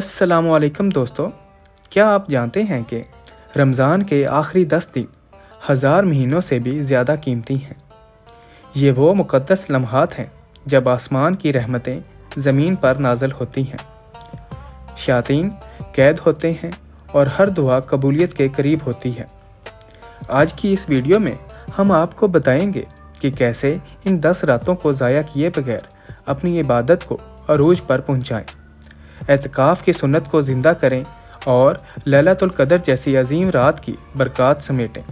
السلام علیکم دوستو، کیا آپ جانتے ہیں کہ رمضان کے آخری 10 دن 1000 مہینوں سے بھی زیادہ قیمتی ہیں؟ یہ وہ مقدس لمحات ہیں جب آسمان کی رحمتیں زمین پر نازل ہوتی ہیں، شیاطین قید ہوتے ہیں اور ہر دعا قبولیت کے قریب ہوتی ہے۔ آج کی اس ویڈیو میں ہم آپ کو بتائیں گے کہ کیسے ان 10 راتوں کو ضائع کیے بغیر اپنی عبادت کو عروج پر پہنچائیں، اعتکاف کی سنت کو زندہ کریں اور لیلۃ القدر جیسی عظیم رات کی برکات سمیٹیں۔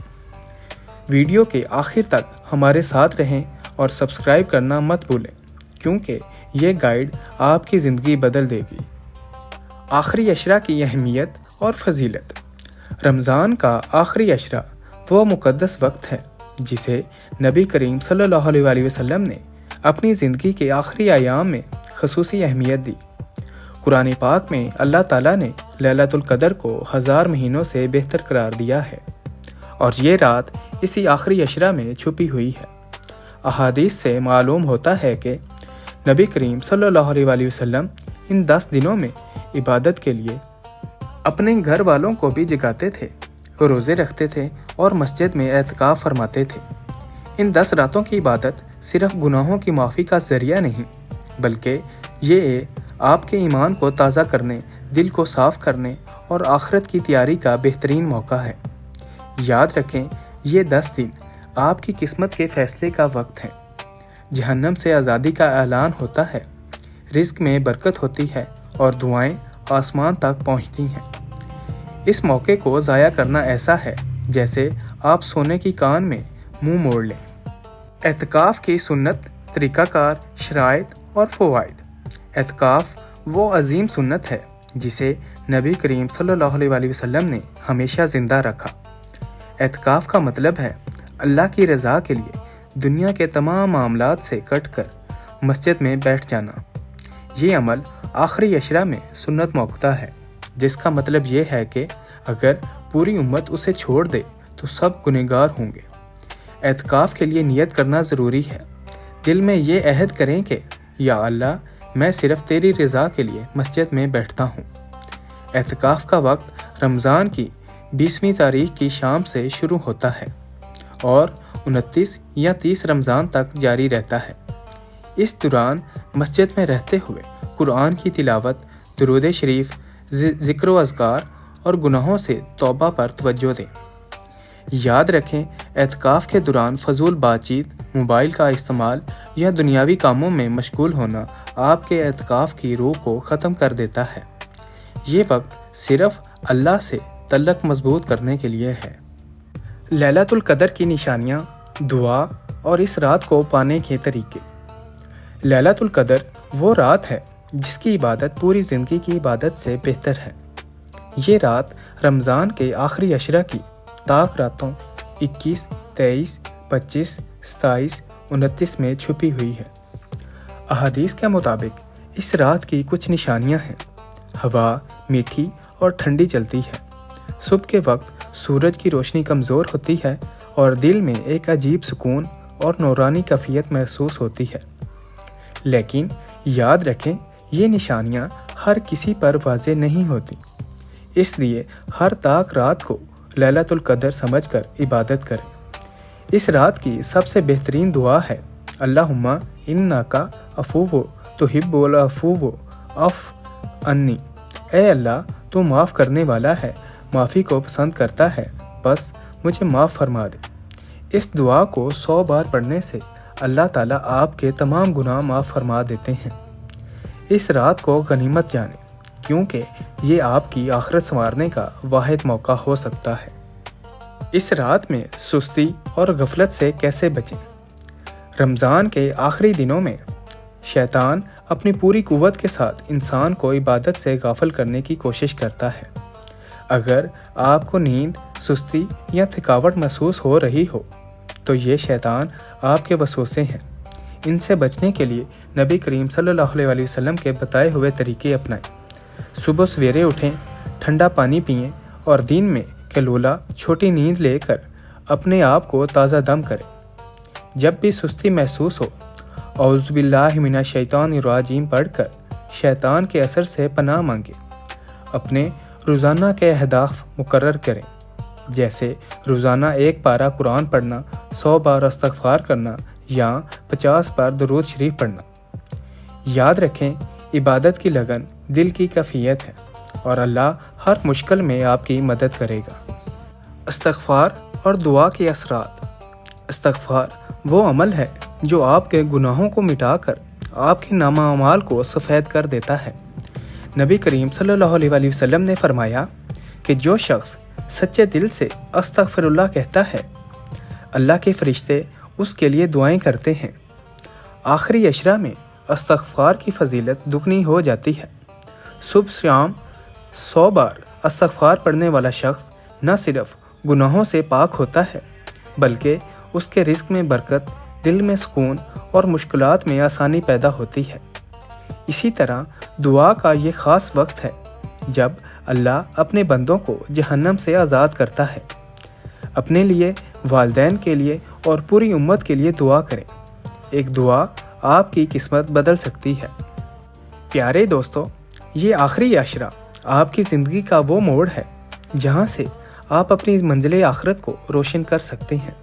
ویڈیو کے آخر تک ہمارے ساتھ رہیں اور سبسکرائب کرنا مت بھولیں، کیونکہ یہ گائیڈ آپ کی زندگی بدل دے گی۔ آخری عشرہ کی اہمیت اور فضیلت۔ رمضان کا آخری عشرہ وہ مقدس وقت ہے جسے نبی کریم صلی اللہ علیہ وسلم نے اپنی زندگی کے آخری ایام میں خصوصی اہمیت دی۔ قرآن پاک میں اللہ تعالیٰ نے لیلۃ القدر کو 1000 مہینوں سے بہتر قرار دیا ہے، اور یہ رات اسی آخری عشرہ میں چھپی ہوئی ہے۔ احادیث سے معلوم ہوتا ہے کہ نبی کریم صلی اللہ علیہ وسلم ان 10 دنوں میں عبادت کے لیے اپنے گھر والوں کو بھی جگاتے تھے، روزے رکھتے تھے اور مسجد میں اعتکاف فرماتے تھے۔ ان 10 راتوں کی عبادت صرف گناہوں کی معافی کا ذریعہ نہیں، بلکہ یہ آپ کے ایمان کو تازہ کرنے، دل کو صاف کرنے اور آخرت کی تیاری کا بہترین موقع ہے۔ یاد رکھیں، یہ 10 دن آپ کی قسمت کے فیصلے کا وقت ہے۔ جہنم سے آزادی کا اعلان ہوتا ہے، رزق میں برکت ہوتی ہے اور دعائیں آسمان تک پہنچتی ہیں۔ اس موقع کو ضائع کرنا ایسا ہے جیسے آپ سونے کی کان میں منہ موڑ لیں۔ اعتکاف کی سنت، طریقہ کار، شرائط اور فوائد۔ اعتکاف وہ عظیم سنت ہے جسے نبی کریم صلی اللہ علیہ وسلم نے ہمیشہ زندہ رکھا۔ اعتکاف کا مطلب ہے اللہ کی رضا کے لیے دنیا کے تمام معاملات سے کٹ کر مسجد میں بیٹھ جانا۔ یہ عمل آخری عشرہ میں سنت موقوتہ ہے، جس کا مطلب یہ ہے کہ اگر پوری امت اسے چھوڑ دے تو سب گنہگار ہوں گے۔ اعتکاف کے لیے نیت کرنا ضروری ہے۔ دل میں یہ عہد کریں کہ یا اللہ، میں صرف تیری رضا کے لیے مسجد میں بیٹھتا ہوں۔ اعتکاف کا وقت رمضان کی 20ویں تاریخ کی شام سے شروع ہوتا ہے اور 29 یا 30 رمضان تک جاری رہتا ہے۔ اس دوران مسجد میں رہتے ہوئے قرآن کی تلاوت، درود شریف، ذکر و اذکار اور گناہوں سے توبہ پر توجہ دیں۔ یاد رکھیں، اعتکاف کے دوران فضول بات چیت، موبائل کا استعمال یا دنیاوی کاموں میں مشغول ہونا آپ کے اعتکاف کی روح کو ختم کر دیتا ہے۔ یہ وقت صرف اللہ سے تعلق مضبوط کرنے کے لیے ہے۔ لیلۃ القدر کی نشانیاں، دعا اور اس رات کو پانے کے طریقے۔ لیلۃ القدر وہ رات ہے جس کی عبادت پوری زندگی کی عبادت سے بہتر ہے۔ یہ رات رمضان کے آخری عشرہ کی طاق راتوں 21، 23، 25، 27، 29 میں چھپی ہوئی ہے۔ احادیث کے مطابق اس رات کی کچھ نشانیاں ہیں۔ ہوا میٹھی اور ٹھنڈی چلتی ہے۔ صبح کے وقت سورج کی روشنی کمزور ہوتی ہے اور دل میں ایک عجیب سکون اور نورانی کیفیت محسوس ہوتی ہے۔ لیکن یاد رکھیں، یہ نشانیاں ہر کسی پر واضح نہیں ہوتی، اس لیے ہر طاق رات کو لیلۃ القدر سمجھ کر عبادت کریں۔ اس رات کی سب سے بہترین دعا ہے اللہم انکا عفو تحب العفو فاعف عنی۔ اے اللہ، تو معاف کرنے والا ہے، معافی کو پسند کرتا ہے، بس مجھے معاف فرما دے۔ اس دعا کو 100 بار پڑھنے سے اللہ تعالیٰ آپ کے تمام گناہ معاف فرما دیتے ہیں۔ اس رات کو غنیمت جانیں، کیونکہ یہ آپ کی آخرت سنوارنے کا واحد موقع ہو سکتا ہے۔ اس رات میں سستی اور غفلت سے کیسے بچیں؟ رمضان کے آخری دنوں میں شیطان اپنی پوری قوت کے ساتھ انسان کو عبادت سے غافل کرنے کی کوشش کرتا ہے۔ اگر آپ کو نیند، سستی یا تھکاوٹ محسوس ہو رہی ہو تو یہ شیطان آپ کے وسوسے ہیں۔ ان سے بچنے کے لیے نبی کریم صلی اللہ علیہ وسلم کے بتائے ہوئے طریقے اپنائیں۔ صبح سویرے اٹھیں، ٹھنڈا پانی پئیں اور دن میں کیلولا چھوٹی نیند لے کر اپنے آپ کو تازہ دم کریں۔ جب بھی سستی محسوس ہو، اعوذ باللہ من الشیطان الرجیم پڑھ کر شیطان کے اثر سے پناہ مانگیں۔ اپنے روزانہ کے اہداف مقرر کریں، جیسے روزانہ 1 پارہ قرآن پڑھنا، 100 بار استغفار کرنا یا 50 بار درود شریف پڑھنا۔ یاد رکھیں، عبادت کی لگن دل کی کیفیت ہے اور اللہ ہر مشکل میں آپ کی مدد کرے گا۔ استغفار اور دعا کے اثرات۔ استغفار وہ عمل ہے جو آپ کے گناہوں کو مٹا کر آپ کے نامہ اعمال کو سفید کر دیتا ہے۔ نبی کریم صلی اللہ علیہ وآلہ وسلم نے فرمایا کہ جو شخص سچے دل سے استغفر اللہ کہتا ہے، اللہ کے فرشتے اس کے لیے دعائیں کرتے ہیں۔ آخری عشرہ میں استغفار کی فضیلت دگنی ہو جاتی ہے۔ صبح شام 100 بار استغفار پڑھنے والا شخص نہ صرف گناہوں سے پاک ہوتا ہے بلکہ اس کے رزق میں برکت، دل میں سکون اور مشکلات میں آسانی پیدا ہوتی ہے۔ اسی طرح دعا کا یہ خاص وقت ہے جب اللہ اپنے بندوں کو جہنم سے آزاد کرتا ہے۔ اپنے لیے، والدین کے لیے اور پوری امت کے لیے دعا کریں۔ ایک دعا آپ کی قسمت بدل سکتی ہے۔ پیارے دوستو، یہ آخری عشرہ آپ کی زندگی کا وہ موڑ ہے جہاں سے آپ اپنی منزل آخرت کو روشن کر سکتے ہیں۔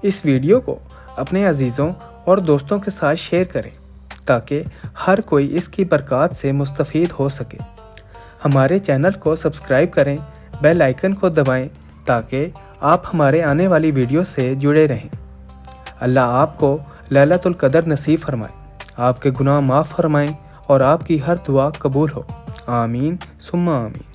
اس ویڈیو کو اپنے عزیزوں اور دوستوں کے ساتھ شیئر کریں تاکہ ہر کوئی اس کی برکات سے مستفید ہو سکے۔ ہمارے چینل کو سبسکرائب کریں، بیل آئیکن کو دبائیں تاکہ آپ ہمارے آنے والی ویڈیو سے جڑے رہیں۔ اللہ آپ کو لیلۃ القدر نصیب فرمائے، آپ کے گناہ معاف فرمائیں اور آپ کی ہر دعا قبول ہو۔ آمین ثم آمین۔